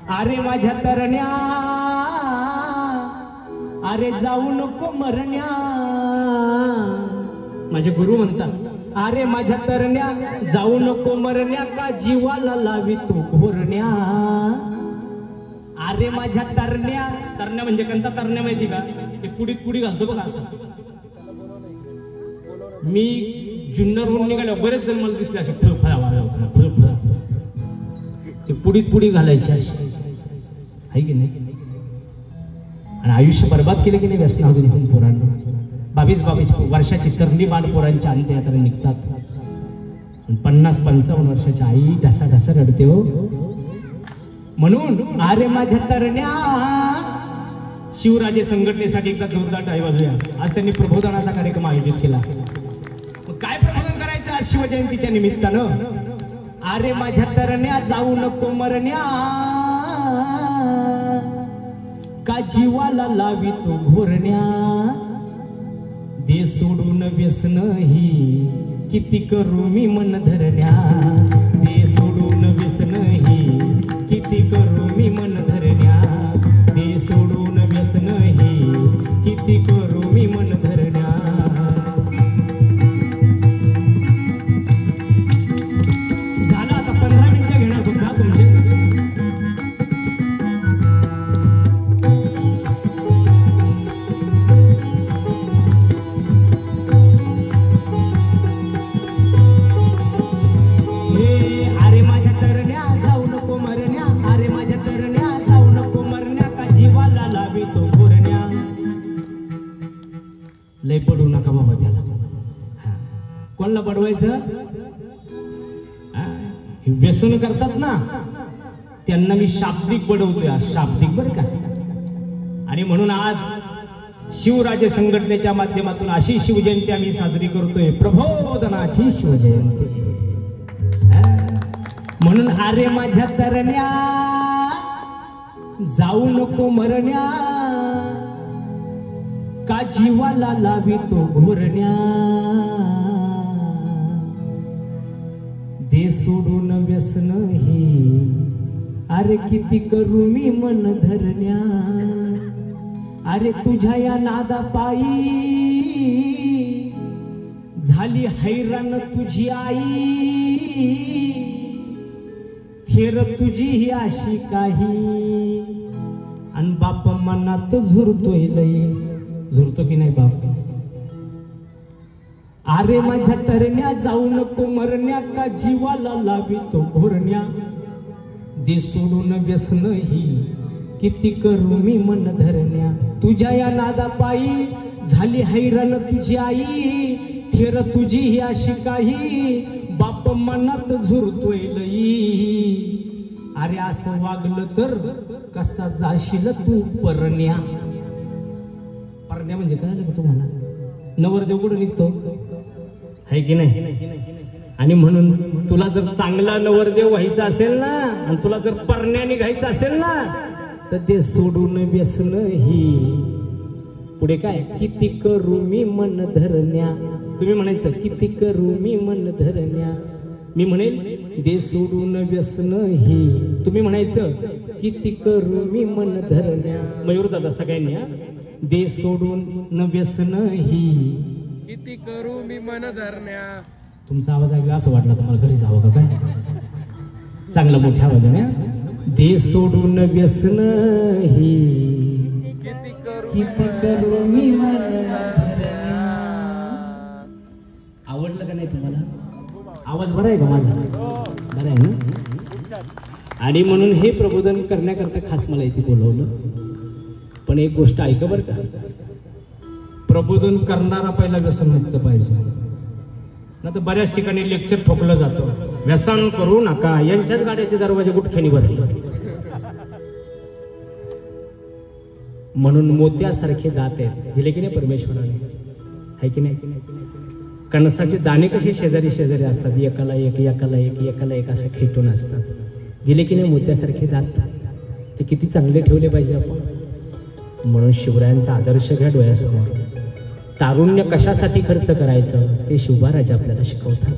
अरे माझ्या तरण्या अरे जाऊ नको मरण्या. माझे गुरु म्हणतात अरे माझ्या तरण्या जाऊ नको मरण्या का जीवाला लावी तू घोरण्या. अरे माझ्या तरण्या, तरण्या म्हणजे कोणता तरण्या माहिती का? ते पुडीत पुडी घालतो बघा असं. मी जुन्नरहून निघालो बरेच जण मला दिसले असे फळफळा वाजवताना फळफळा ते पुडीत पुडी घालायची अशी आहे की नाही. आणि आयुष्य बर्बाद केले की नाही व्यसनाधून पोरांना. 22 वर्षाची तरणी बाल पोरांच्या अंत्ययात्रा निघतात. 50-55 वर्षाच्या आई ढसा ढसा रडते हो. म्हणून अरे माझ्या तरण्या शिवराजे संघटनेसाठी एकदा जोरदार टाळी वाजूया. आज त्यांनी प्रबोधनाचा कार्यक्रम आयोजित केला. मग काय प्रबोधन करायचं आज शिवजयंतीच्या निमित्तानं? अरे माझ्या तरण्या जाऊ नको मरण्या का जीवाला लावी तो घोरण्या. दे सोडून व्यसन ही किती करू मी मन धरण्या. दे सोडून व्यसन ही किती करू मी मन धरण्या. दे सोडून व्यसन ही किती करू मी मन धरण्या. झालं आता 15 मिनिटं घेणार सुद्धा तुमचे. अरे माझ्या तरण्या जाऊ नको मरण्या. अरे माझ्या तरण्या जाऊ नको मरण्या का जीवाला लावी तो घोरण्या. लय पडू नका बाबा त्याला. कोणाला पडवायचं? व्यसन करतात ना त्यांना मी शाब्दिक पडवतोय. शाब्दिक बर का. आणि म्हणून आज शिवराजे संघटनेच्या माध्यमातून अशी शिवजयंती आम्ही साजरी करतोय. प्रबोधनाची शिवजयंती. म्हणून अरे माझ्या तरण्या जाऊ नको मरण्या का जीवाला लावी तो घोरण्या. दे सोडून व्यसन ही अरे किती करू मी मन धरण्या. अरे तुझ्या या नादा पायी झाली हैराण तुझी आई. थेर तुझी ही अशी काही आणि बाप मनात झुरतोय लय. झुरतो की नाही बाप? अरे माझ्या तरण्या जाऊ नको मरण्या का जीवाला लावी तो घोरण्या. दे सोडून व्यसन ही किती करू मी मन धरण्या. तुझ्या या नादा पायी झाली हैराण तुझी आई. थेर तुझी ही अशी काही बाप मनात झुरतोय लई. अरे असं वागलं तर कसा जाशील तू परण्या. परण्या म्हणजे काय का तुम्हाला? नवरदेव कुठं निघतो आहे की नाही? आणि म्हणून तुला जर चांगला नवरदेव व्हायचा असेल ना आणि तुला जर परण्या निघायचं असेल ना तर ते सोडून व्यसन ही पुढे काय किती करू मी मन धरण्या. तुम्ही म्हणायचं किती करू मी मन धरण्या. मी म्हणेल दे सोडून व्यसन ही. तुम्ही म्हणायचं किती करू मी मन धरण्या. मयूर दादा सगळ्यांनी दे सोडून न व्यसन ही किती करू मी मन धरण्या. तुमचा आवाज ऐकला असं वाटलं तुम्हाला घरी जावं का काय? चांगला मोठ्या आवाजाने दे सोडून व्यसन ही किती करू मी मन धरण्या. आवडलं का नाही तुम्हाला? आवाज बरा आहे का माझा? बरा आहे ना? आणि म्हणून हे प्रबोधन करण्याकरता खास मला इथे बोलवलं. पण एक गोष्ट ऐका बरं का. प्रबोधन करणारा पहिला व्यसनमुक्त पाहिजे. ना तर बऱ्याच ठिकाणी लेक्चर ठोकलं जातं. व्यसन करू नका. यांच्याच गाड्याचे दरवाजे गुटख्यानी भरले. म्हणून मोत्यासारखे दात आहेत दिले की नाही परमेश्वराने? आहे की नाही? कणसाचे दाणे कसे शेजारी शेजारी असतात. एकाला एक एकाला एक एकाला एक असं खेटून असतात. दिले की नाही मोत्यासारखे दात? ते किती चांगले ठेवले पाहिजे आपण. म्हणून शिवरायांचा आदर्श घ्या डोळ्यासमोर. तारुण्य कशासाठी खर्च करायचं ते शिवबा राजा आपल्याला शिकवतात.